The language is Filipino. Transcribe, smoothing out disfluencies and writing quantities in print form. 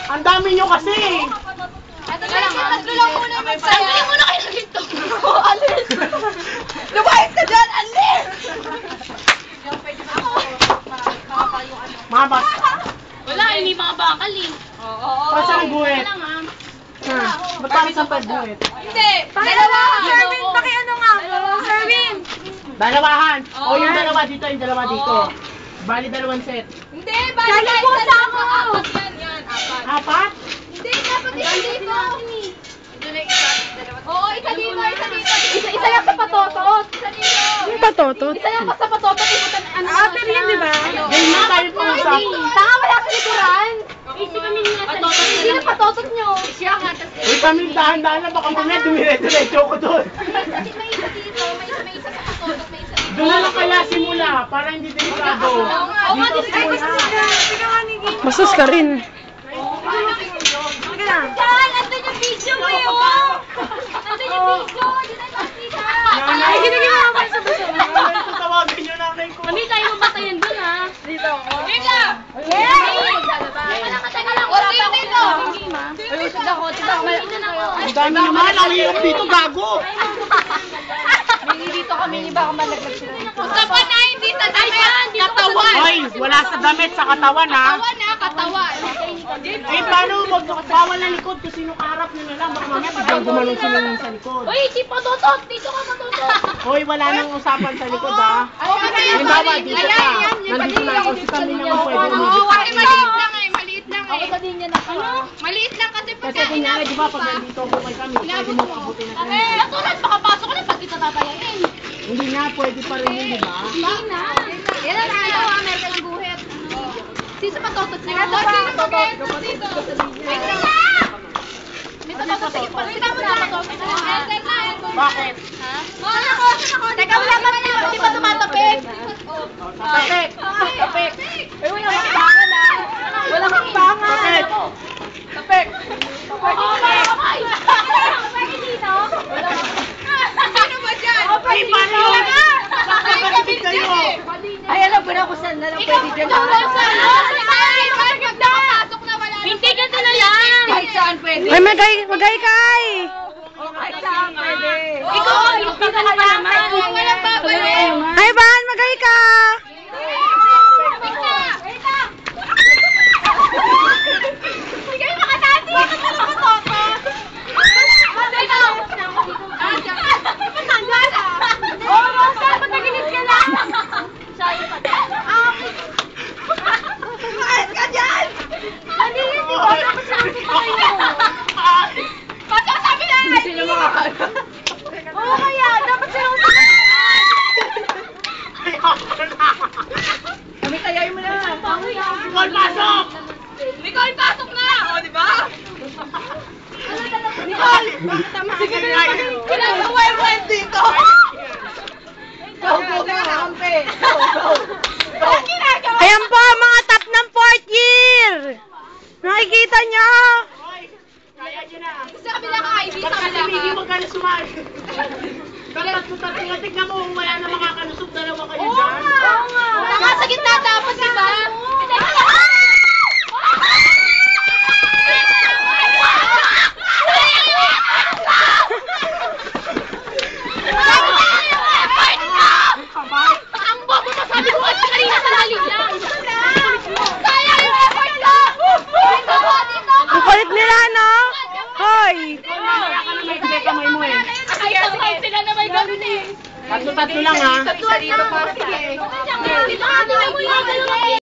Ang dami nyo kasi. Tatlo lang muna yung magsaya. Hindi muna kayo nagito. Alis! Lumayas ka dyan! Alis! Mga basta. Wala, hindi mga bakal eh. Basta ang guhit. Wala nga. Ba't parang isang pagguhit? Hindi! Dalawahan! Sherwin, pakiano nga ako? Sherwin! Dalawahan. O yung dalawa dito, yung dalawa dito. Bali dalawang set. Hindi! Bali ka isa ako! Apat yan, apat. Apat? Hindi, dapat isa dito. Ito na isa, dalawa. Oo, isa dito, isa dito. Isa lang sa patotot. Isa dito. Yung patotot? Isa lang sa patotot. Apat yan, di ba? Ganyan na tayo pang-usap. Tanga, wala sa likuran. Easy kami nga sa Hindi na patotot nyo. Siya nga, Uy, kami dahan-dahan lang. Baka mamaya dumire-diretso ko doon. may isa dito, may isa sa patotot, may isa dito. Doon na lang kaya simula. Para hindi delikado. Dito simula. Bastos ka rin. Diyan, andun yung video mo yun. Andun yung video, hindi na nakita. Ay, ginagawa mo sa buso. Nanay, tatawagin nyo nanay ko. Hindi tayo mabatayan dun ha. Dito. Dito. Teka lang. Wala pa dito. Hindi ma. Ay, usod ako. Ang dami naman. Ang hirap dito, gago. Dito kami, iba ka malaglag sila. Usapan na, hindi sa damit. Katawan. Ay, wala sa damit sa katawan, ha? Katawan. Eh, paano magbawal na likod kung sino kaharap nyo na lang? Baka mamaya biglang gumanong sila lang sa likod. Uy, di patutot. Dito ka patutot. Hoy, wala nang usapan sa likod, ha? Halimbawa, dito ka. Nandito na ako. Si kami naman pwede umigit sa akin. Maliit lang eh. Ako sa din yan ako. Maliit lang kasi Kasi kunyari, di ba, pag nandito ako kay kami, pwede mo abutin na kami. Katulad, makapasok ka na pag kita tatayain. Hindi na, pwede pa rin yun, di ba? Hindi na. Yan ang ayaw, Amerika ng guhit. Sino sa patotot niya? Sino patotot dito? Wait lang. May patotot sa ipon. Sino mo sa patotot? Bakit? Teka, wala pa rin. Di ba tumatapik? Tapik! Tapik. Eh, wala kang bangan na. Wala kang bangan. Tapik! Tapik. Ano ba dyan? Ay, paano yun? Kakapatid kayo! Ay, alam ko na kung saan na lang pwede dyan. Hindi ka na lang. Kahit saan pwede. Ay, magay ka ay! Kahit saan pwede. Ikaw, hindi ka na naman. Walang babalik. Ay, Ban, magay ka! Bigay mo ka dati. Kasama ko to. Oh, Rosa, patagilis ka lang. Umayos ka dyan! Ano yun, di ba? Dapat saan ko tayo? Ba't ka sabi na? Hindi sila makakala. Oo, kaya. Dapat sila kami tayayin mo na. Nicole, pasok! Nicole, pasok na! O, di ba? Nicole! Sige na lang. Kailan sa wild dito? Go, go, go. Go, go. Go. Ayan po, mga top ng 4th year! Nakikita nyo? Kaya nyo na. Sa kabila ka, ibita Baka ka kasi lang. hindi mo gano'n sumali. Tatlo, tignan mo, wala na makakalusog, dalawa kayo dyan. Oo nga. Saka sa gitna tapos, di ba? Ang bobo mo, sabi ko kasi kanina sa lalim lang. Kaya yung effort lang! Dito ko, dito ko! Ang kulit nila, no? Hoy! Kaya ka na may kamay mo eh. Ay, sila na may gamitin. Tatlo lang ha. Isa dito pa. Sige. Dito ka, tingnan mo yung dalawa.